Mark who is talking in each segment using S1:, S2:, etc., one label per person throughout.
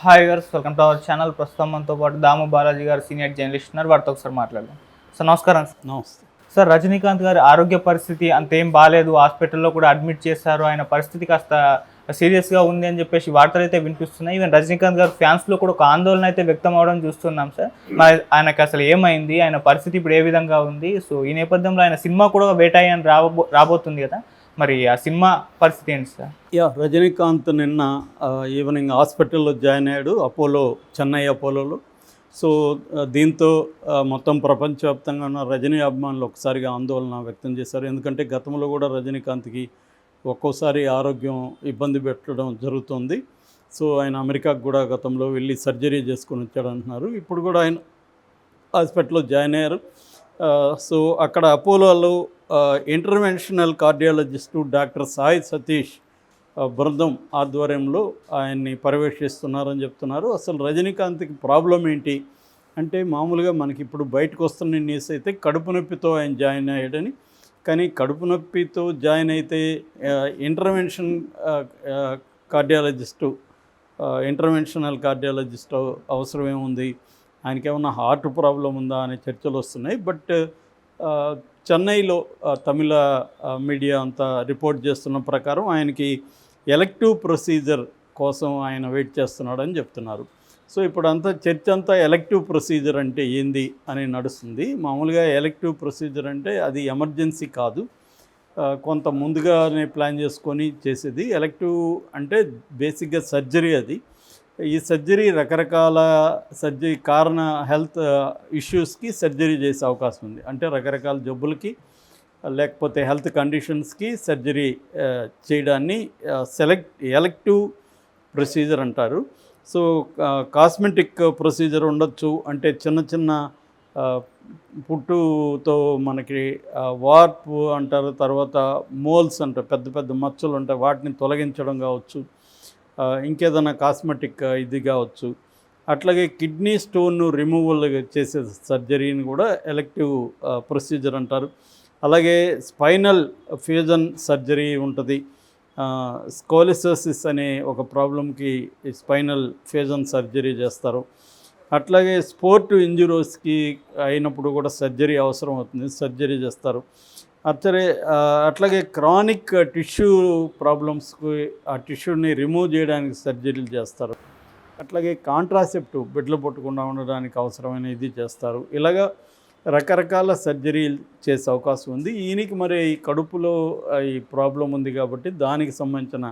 S1: Hi గారు, welcome to our channel. ప్రస్తుతం మనతో పాటు దాము బాలాజీ గారు సీనియర్ జర్నలిస్ట్ ఉన్నారు. వారితో ఒకసారి మాట్లాడదాం. సార్ నమస్కారం.
S2: నమస్తే
S1: సార్, రజనీకాంత్ గారి ఆరోగ్య పరిస్థితి అంతేం బాగాలేదు, హాస్పిటల్లో కూడా అడ్మిట్ చేశారు, ఆయన పరిస్థితి కాస్త సీరియస్గా ఉంది అని చెప్పేసి వార్తలు అయితే వినిపిస్తున్నాయి. ఈవెన్ రజనీకాంత్ గారు ఫ్యాన్స్లో కూడా ఒక ఆందోళన అయితే వ్యక్తం అవడం చూస్తున్నాం సార్. మరి ఆయనకు అసలు ఏమైంది, ఆయన పరిస్థితి ఇప్పుడు ఏ విధంగా ఉంది? సో ఈ నేపథ్యంలో ఆయన సినిమా కూడా వేటాయి అని రాబోతుంది కదా, మరి ఆ సినిమా పరిస్థితి ఏంటి సార్?
S2: రజనీకాంత్ నిన్న ఈవినింగ్ హాస్పిటల్లో జాయిన్ అయ్యాడు, చెన్నై అపోలోలో. సో దీంతో మొత్తం ప్రపంచవ్యాప్తంగా ఉన్న రజనీ అభిమానులు ఒకసారిగా ఆందోళన వ్యక్తం చేశారు. ఎందుకంటే గతంలో కూడా రజనీకాంత్కి ఒక్కోసారి ఆరోగ్యం ఇబ్బంది పెట్టడం జరుగుతుంది. సో ఆయన అమెరికాకు కూడా గతంలో వెళ్ళి సర్జరీ చేసుకొని వచ్చాడు అంటున్నారు. ఇప్పుడు కూడా ఆయన హాస్పిటల్లో జాయిన్ అయ్యారు. సో అక్కడ అపోలోలో interventional cardiologist doctor Sai Satish బృందం ఆధ్వర్యంలో ఆయన్ని పర్యవేక్షిస్తున్నారని చెప్తున్నారు. అసలు రజనీకాంత్కి ప్రాబ్లం ఏంటి అంటే, మామూలుగా మనకి ఇప్పుడు బయటకు వస్తున్న న్యూస్ అయితే కడుపు నొప్పితో ఆయన జాయిన్ అయ్యాడని. కానీ కడుపు నొప్పితో జాయిన్ అయితే ఇంటర్వెన్షనల్ కార్డియాలజిస్టు అవసరం ఏముంది, ఆయనకి ఏమన్నా హార్ట్ ప్రాబ్లం ఉందా అనే చర్చలు వస్తున్నాయి. బట్ చెన్నైలో తమిళ మీడియా అంతా రిపోర్ట్ చేస్తున్న ప్రకారం ఆయనకి ఎలెక్టివ్ ప్రొసీజర్ కోసం ఆయన వెయిట్ చేస్తున్నాడని చెప్తున్నారు. సో ఇప్పుడు చర్చ అంతా ఎలెక్టివ్ ప్రొసీజర్ అంటే ఏంది అని నడుస్తుంది. మామూలుగా ఎలెక్టివ్ ప్రొసీజర్ అంటే అది ఎమర్జెన్సీ కాదు, కొంత ముందుగానే ప్లాన్ చేసుకొని చేసేది. ఎలెక్టివ్ అంటే బేసిక్గా సర్జరీ. అది ఈ సర్జరీ రకరకాల హెల్త్ ఇష్యూస్కి సర్జరీ చేసే అవకాశం ఉంది. అంటే రకరకాల జబ్బులకి లేకపోతే హెల్త్ కండిషన్స్కి సర్జరీ చేయడాన్ని ఎలెక్టివ్ ప్రొసీజర్ అంటారు. సో కాస్మెటిక్ ప్రొసీజర్ ఉండొచ్చు, అంటే చిన్న చిన్న పుట్టుతో మనకి వార్పు అంటారు, తర్వాత మోల్స్ అంటారు, పెద్ద పెద్ద మచ్చలు ఉంటాయి, వాటిని తొలగించడం కావచ్చు, ఇంకేదైనా కాస్మెటిక్ ఇది కావచ్చు. అట్లాగే కిడ్నీ స్టోన్ రిమూవల్ చేసే సర్జరీని కూడా ఎలెక్టివ్ ప్రొసీజర్ అంటారు. అలాగే స్పైనల్ ఫ్యూజన్ సర్జరీ ఉంటుంది. స్కోలిసోసిస్ అనే ఒక ప్రాబ్లంకి స్పైనల్ ఫ్యూజన్ సర్జరీ చేస్తారు. అట్లాగే స్పోర్ట్ ఇంజురీస్కి అయినప్పుడు కూడా సర్జరీ అవసరం అవుతుంది, సర్జరీ చేస్తారు. అట్లాగే క్రానిక్ టిష్యూ ప్రాబ్లమ్స్కి ఆ టిష్యూని రిమూవ్ చేయడానికి సర్జరీలు చేస్తారు. అట్లాగే కాంట్రాసెప్టివ్, బిడ్డలు పుట్టకుండా ఉండడానికి అవసరమైన ఇది చేస్తారు. ఇలాగా రకరకాల సర్జరీలు చేసే అవకాశం ఉంది. ఈయనకి మరి ఈ కడుపులో ఈ ప్రాబ్లం ఉంది కాబట్టి దానికి సంబంధించిన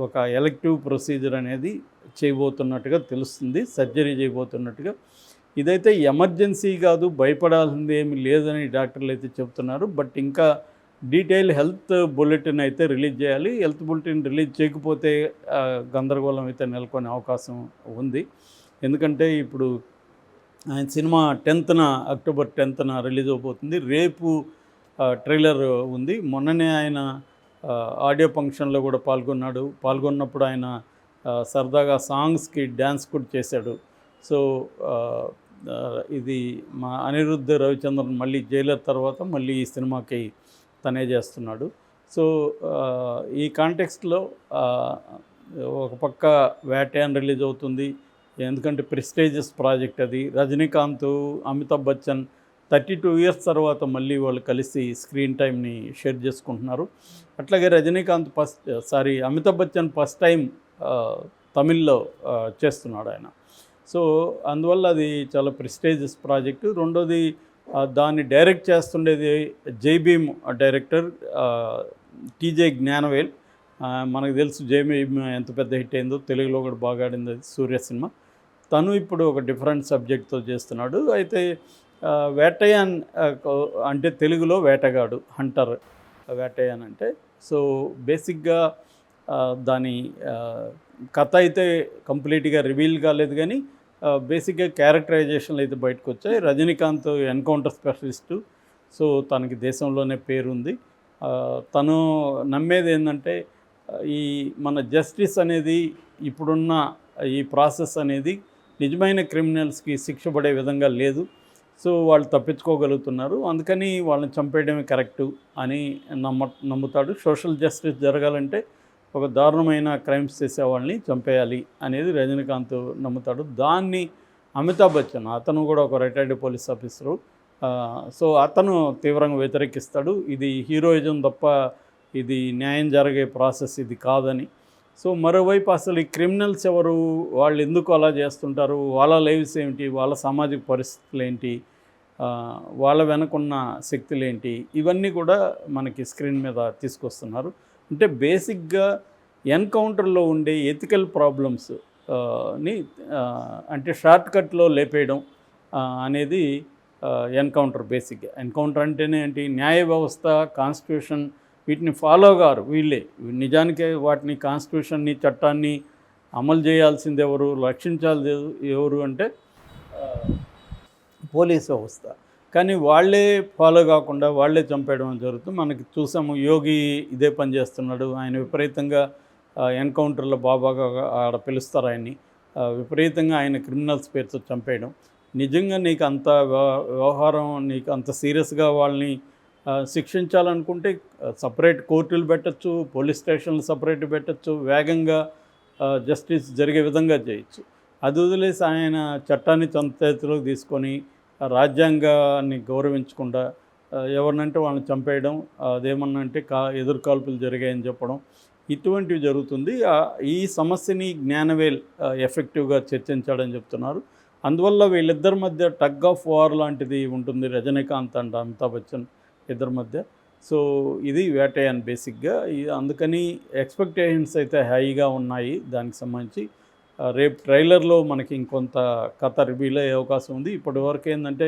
S2: ఒక ఎలెక్టివ్ ప్రొసీజర్ అనేది చేయబోతున్నట్టుగా తెలుస్తుంది, సర్జరీ చేయబోతున్నట్టుగా. ఇదైతే ఎమర్జెన్సీ కాదు, భయపడాల్సింది ఏమి లేదని డాక్టర్లు అయితే చెప్తున్నారు. బట్ ఇంకా డీటెయిల్ హెల్త్ బులెటిన్ అయితే రిలీజ్ చేయాలి. హెల్త్ బులెటిన్ రిలీజ్ చేయకపోతే గందరగోళం అయితే నెలకొనే అవకాశం ఉంది. ఎందుకంటే ఇప్పుడు ఆయన సినిమా అక్టోబర్ 10న రిలీజ్ అవబోతుంది. రేపు ట్రైలర్ ఉంది. మొన్ననే ఆయన ఆడియో ఫంక్షన్లో కూడా పాల్గొన్నప్పుడు ఆయన సరదాగా సాంగ్స్కి డ్యాన్స్ కూడా చేశాడు. సో ఇది మా అనిరుద్ధ్ రవిచంద్రన్ మళ్ళీ జైలర్ తర్వాత మళ్ళీ ఈ సినిమాకి తనే చేస్తున్నాడు. సో ఈ కాంటెక్స్ట్లో ఒక పక్క వేటయాన్ రిలీజ్ అవుతుంది, ఎందుకంటే ప్రెస్టీజియస్ ప్రాజెక్ట్ అది. రజనీకాంత్, అమితాబ్ బచ్చన్ 32 ఇయర్స్ తర్వాత మళ్ళీ వాళ్ళు కలిసి స్క్రీన్ టైంని షేర్ చేసుకుంటున్నారు. అట్లాగే అమితాబ్ బచ్చన్ ఫస్ట్ టైం తమిళ్లో చేస్తున్నాడు ఆయన. సో అందువల్ల అది చాలా ప్రెస్టీజియస్ ప్రాజెక్టు. రెండోది, దాన్ని డైరెక్ట్ చేస్తుండేది జై భీమ్ డైరెక్టర్ టీజే జ్ఞానవేల్. మనకు తెలుసు జై భీమ్ ఎంత పెద్ద హిట్ అయిందో, తెలుగులో కూడా బాగా ఆడింది అది, సూర్య సినిమా. తను ఇప్పుడు ఒక డిఫరెంట్ సబ్జెక్ట్తో చేస్తున్నాడు. అయితే వేటయాన్ అంటే తెలుగులో వేటగాడు, హంటర్, వేటయాన్ అంటే. సో బేసిక్గా దాని కథ అయితే కంప్లీట్గా రివీల్ కాలేదు, కానీ బేసిక్గా క్యారెక్టరైజేషన్లు అయితే బయటకు వచ్చాయి. రజనీకాంత్ ఎన్కౌంటర్ స్పెషలిస్టు, సో తనకి దేశంలోనే పేరుంది. తను నమ్మేది ఏంటంటే, ఈ మన జస్టిస్ అనేది, ఇప్పుడున్న ఈ ప్రాసెస్ అనేది నిజమైన క్రిమినల్స్కి శిక్ష పడే విధంగా లేదు. సో వాళ్ళు తప్పించుకోగలుగుతున్నారు, అందుకని వాళ్ళని చంపేయడమే కరెక్టు అని నమ్ముతాడు. సోషల్ జస్టిస్ జరగాలంటే ఒక దారుణమైన క్రైమ్స్ చేసే వాళ్ళని చంపేయాలి అనేది రజనీకాంత్ నమ్ముతాడు. దాన్ని అమితాబ్ బచ్చన్, అతను కూడా ఒక రిటైర్డ్ పోలీస్ ఆఫీసరు, సో అతను తీవ్రంగా వ్యతిరేకిస్తాడు. ఇది హీరోయిజం తప్ప ఇది న్యాయం జరిగే ప్రాసెస్ ఇది కాదని. సో మరోవైపు అసలు ఈ క్రిమినల్స్ ఎవరు, వాళ్ళు ఎందుకు అలా చేస్తుంటారు, వాళ్ళ లైవ్స్ ఏమిటి, వాళ్ళ సామాజిక పరిస్థితులు ఏంటి, వాళ్ళ వెనకున్న శక్తులు ఏంటి, ఇవన్నీ కూడా మనకి స్క్రీన్ మీద తీసుకొస్తున్నారు. అంటే బేసిక్గా ఎన్కౌంటర్లో ఉండే ఎథికల్ ప్రాబ్లమ్స్ ని అంటే షార్ట్ కట్లో లేపేయడం అనేది ఎన్కౌంటర్. బేసిక్గా ఎన్కౌంటర్ అంటేనే ఏంటి, న్యాయ వ్యవస్థ, కాన్స్టిట్యూషన్ వీటిని ఫాలో గారు వీళ్ళే. నిజానికి వాటిని కాన్స్టిట్యూషన్ని, చట్టాన్ని అమలు చేయాల్సింది ఎవరు, రక్షించాల్సి ఎవరు అంటే పోలీస్ వ్యవస్థ. కానీ వాళ్ళే ఫాలో కాకుండా వాళ్ళే చంపేయడం జరుగుతుంది. మనకి చూసాము, యోగి ఇదే పని చేస్తున్నాడు. ఆయన విపరీతంగా ఎన్కౌంటర్లో బాబాగా ఆడ పిలుస్తారు ఆయన్ని, విపరీతంగా ఆయన క్రిమినల్స్ పేరుతో చంపేయడం. నిజంగా నీకు అంత వ్యవహారం, నీకు అంత సీరియస్గా వాళ్ళని శిక్షించాలనుకుంటే సపరేట్ కోర్టులు పెట్టచ్చు, పోలీస్ స్టేషన్లు సపరేట్ పెట్టచ్చు, వేగంగా జస్టిస్ జరిగే విధంగా చేయొచ్చు. అది వదిలేసి ఆయన చట్టాన్ని తన చేతిలోకి తీసుకొని రాజ్యాంగాన్ని గౌరవించకుండా ఎవరినంటే వాళ్ళని చంపేయడం, అదేమన్నంటే ఎదురు కాల్పులు జరిగాయని చెప్పడం, ఇటువంటివి జరుగుతుంది. ఈ సమస్యని జ్ఞానవేల్ ఎఫెక్టివ్గా చర్చించాడని చెప్తున్నారు. అందువల్ల వీళ్ళిద్దరి మధ్య టగ్ ఆఫ్ వార్ లాంటిది ఉంటుంది, రజనీకాంత్ అండ్ అమితాబ్ బచ్చన్ ఇద్దరి మధ్య. సో ఇది వేటయాన్ బేసిక్గా. అందుకని ఎక్స్పెక్టేషన్స్ అయితే హైగా ఉన్నాయి దానికి సంబంధించి. రేపు ట్రైలర్లో మనకి ఇంకొంత కథ రివీల్ అయ్యే అవకాశం ఉంది. ఇప్పటివరకు ఏంటంటే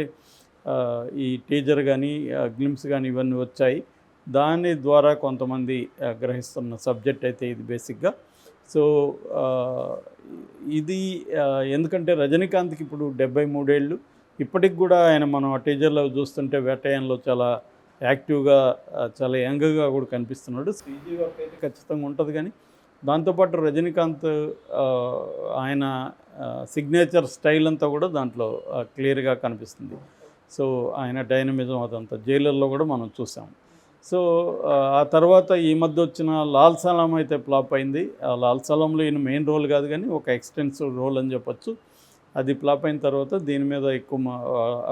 S2: ఈ టీజర్ కానీ గ్లిమ్స్ కానీ ఇవన్నీ వచ్చాయి. దాని ద్వారా కొంతమంది గ్రహిస్తున్న సబ్జెక్ట్ అయితే ఇది బేసిక్గా. సో ఇది ఎందుకంటే రజనీకాంత్కి ఇప్పుడు 73 ఏళ్ళు. ఇప్పటికి కూడా ఆయన మనం ఆ టీజర్లో చూస్తుంటే వేటయాన్లో చాలా యాక్టివ్గా, చాలా యంగ్గా కూడా కనిపిస్తున్నాడు. స్పీజీ వర్క్ అయితే ఖచ్చితంగా ఉంటుంది. కానీ దాంతోపాటు రజనీకాంత్ ఆయన సిగ్నేచర్ స్టైల్ అంతా కూడా దాంట్లో క్లియర్గా కనిపిస్తుంది. సో ఆయన డైనమిజం అదంతా జైలర్లో కూడా మనం చూసాం. సో ఆ తర్వాత ఈ మధ్య వచ్చిన లాల్ సలాం అయితే ఫ్లాప్ అయింది. ఆ లాల్ సలాంలో ఈయన మెయిన్ రోల్ కాదు కానీ ఒక ఎక్స్టెన్సివ్ రోల్ అని చెప్పొచ్చు. అది ఫ్లాప్ అయిన తర్వాత దీని మీద ఎక్కువ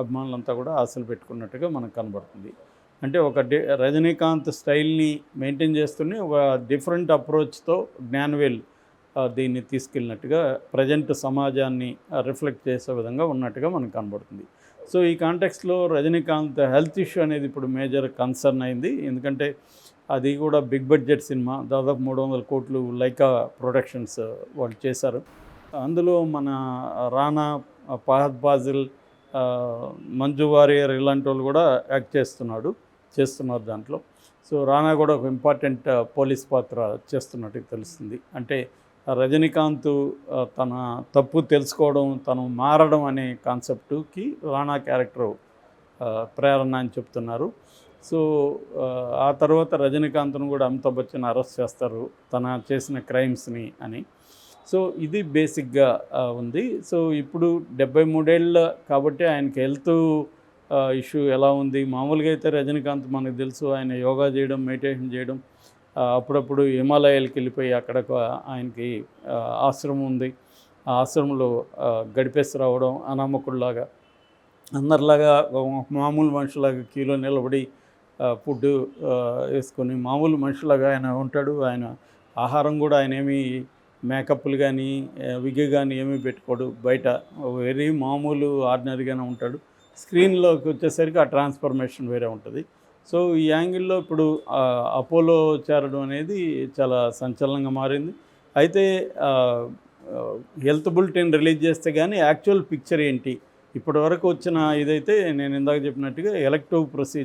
S2: అభిమానులంతా కూడా ఆశలు పెట్టుకున్నట్టుగా మనకు కనబడుతుంది. అంటే ఒక రజనీకాంత్ స్టైల్ని మెయింటైన్ చేస్తూనే ఒక డిఫరెంట్ అప్రోచ్తో జ్ఞానవేల్ దీన్ని తీసుకెళ్ళినట్టుగా, ప్రజెంట్ సమాజాన్ని రిఫ్లెక్ట్ చేసే విధంగా ఉన్నట్టుగా మనకు కనబడుతుంది. సో ఈ కాంటెక్స్లో రజనీకాంత్ హెల్త్ ఇష్యూ అనేది ఇప్పుడు మేజర్ కన్సర్న్ అయింది. ఎందుకంటే అది కూడా బిగ్ బడ్జెట్ సినిమా, దాదాపు 300 కోట్లు లైకా ప్రొడక్షన్స్ వాళ్ళు చేశారు. అందులో మన రానా, ఫహద్ ఫాజిల్, మంజు వారియర్ ఇలాంటి వాళ్ళు కూడా యాక్ట్ చేస్తున్నారు దాంట్లో. సో రానా కూడా ఒక ఇంపార్టెంట్ పోలీస్ పాత్ర చేస్తున్నట్టు తెలుస్తుంది. అంటే రజనీకాంత్ తన తప్పు తెలుసుకోవడం, తను మారడం అనే కాన్సెప్ట్కి రానా క్యారెక్టర్ ప్రేరణ అని చెప్తున్నారు. సో ఆ తర్వాత రజనీకాంత్ను కూడా అమితాబ్ బచ్చన్ అరెస్ట్ చేస్తారు తన చేసిన క్రైమ్స్ని అని. సో ఇది బేసిక్గా ఉంది. సో ఇప్పుడు 73 ఏళ్ళ కాబట్టి ఆయనకి హెల్త్ ఇష్యూ ఎలా ఉంది. మామూలుగా అయితే రజనీకాంత్ మనకు తెలుసు, ఆయన యోగా చేయడం, మెడిటేషన్ చేయడం, అప్పుడప్పుడు హిమాలయాలకు వెళ్ళిపోయి అక్కడ ఆయనకి ఆశ్రమం ఉంది, ఆ ఆశ్రమంలో గడిపేసి రావడం, అనామకుల్లాగా అందరిలాగా మామూలు మనుషులాగా క్యూలో నిలబడి ఫుడ్ వేసుకొని మామూలు మనుషులాగా ఆయన ఉంటాడు. ఆయన ఆహారం కూడా ఆయన ఏమీ మేకప్లు కానీ విగ్ కానీ ఏమీ పెట్టుకోడు, బయట వెరీ మామూలు ఆర్డినరీగానే ఉంటాడు. స్క్రీన్లోకి వచ్చేసరికి ఆ ట్రాన్స్ఫర్మేషన్ వేరే ఉంటుంది. సో ఈ యాంగిల్లో ఇప్పుడు అపోలో చేరడం అనేది చాలా సంచలనంగా మారింది. అయితే హెల్త్ బులెటిన్ రిలీజ్ చేస్తే కానీ యాక్చువల్ పిక్చర్ ఏంటి, ఇప్పటి వరకు వచ్చిన ఇదైతే నేను ఇందాక చెప్పినట్టుగా ఎలక్టివ్ ప్రొసీజర్